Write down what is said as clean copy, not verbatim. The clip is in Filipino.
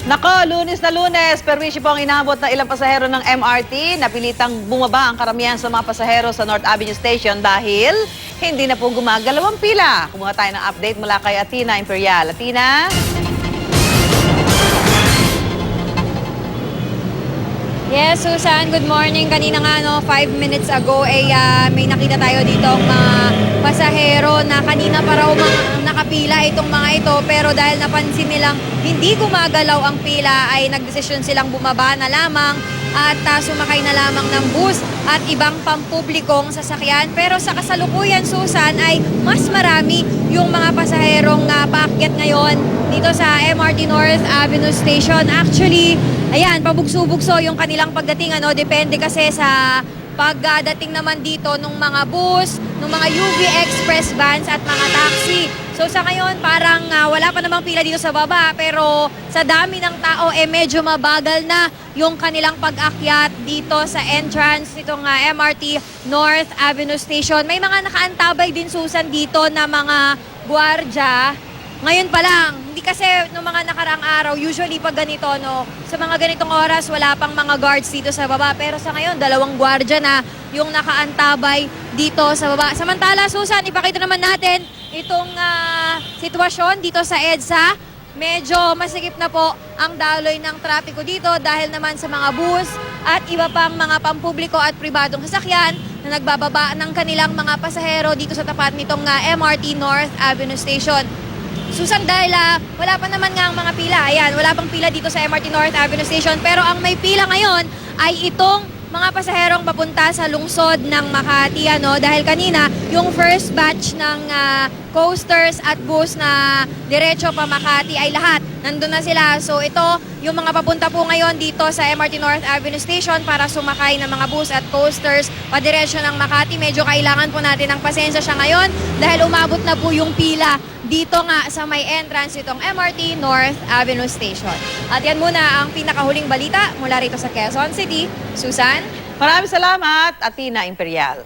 Nako, Lunes na Lunes, perwisyo po ang inabot ng ilang pasahero ng MRT. Napilitang bumaba ang karamihan sa mga pasahero sa North Avenue Station dahil hindi na po gumagalaw ang pila. Kumuha tayo ng update mula kay Athena Imperial. Athena? Yes, Susan, good morning. Kanina nga, 5 minutes ago, may nakita tayo dito ang mga pasahero na kanina pa raw nakapila itong mga ito. Pero dahil napansin nilang hindi gumagalaw ang pila, ay nagdesisyon silang bumaba na lamang at sumakay na lamang ng bus at ibang pampublikong sasakyan. Pero sa kasalukuyan, Susan, ay mas marami yung mga pasaherong paakyat ngayon dito sa MRT North Avenue Station. Actually, ayan, pabugso-bugso yung kanilang pagdating, depende kasi sa pagdating naman dito ng mga bus, ng mga UV Express vans at mga taxi. So sa ngayon, parang wala pa namang pila dito sa baba, pero sa dami ng tao, medyo mabagal na yung kanilang pag-akyat dito sa entrance nitong MRT North Avenue Station. May mga nakaantabay din, Susan, dito na mga gwardiya. Ngayon pa lang, hindi kasi noong mga nakaraang araw, usually pag ganito, sa mga ganitong oras, wala pang mga guards dito sa baba. Pero sa ngayon, 2 gwardiya na yung nakaantabay dito sa baba. Samantala, Susan, ipakita naman natin itong sitwasyon dito sa EDSA. Medyo masikip na po ang daloy ng trapiko dito dahil naman sa mga bus at iba pang mga pampubliko at pribadong sasakyan na nagbababa ng kanilang mga pasahero dito sa tapat nitong MRT North Avenue Station. Susan, dahil wala pa naman nga ang mga pila. Ayan, wala pang pila dito sa MRT North Avenue Station. Pero ang may pila ngayon ay itong mga pasaherong papunta sa lungsod ng Makati. Dahil kanina, yung first batch ng coasters at bus na diretso pa Makati ay lahat. Nandun na sila. So ito, yung mga papunta po ngayon dito sa MRT North Avenue Station para sumakay ng mga bus at coasters padiretso ng Makati. Medyo kailangan po natin ng pasensya siya ngayon dahil umabot na po yung pila dito nga sa may entrance itong MRT North Avenue Station. At yan muna ang pinakahuling balita mula rito sa Quezon City. Susan? Maraming salamat, Athena Imperial.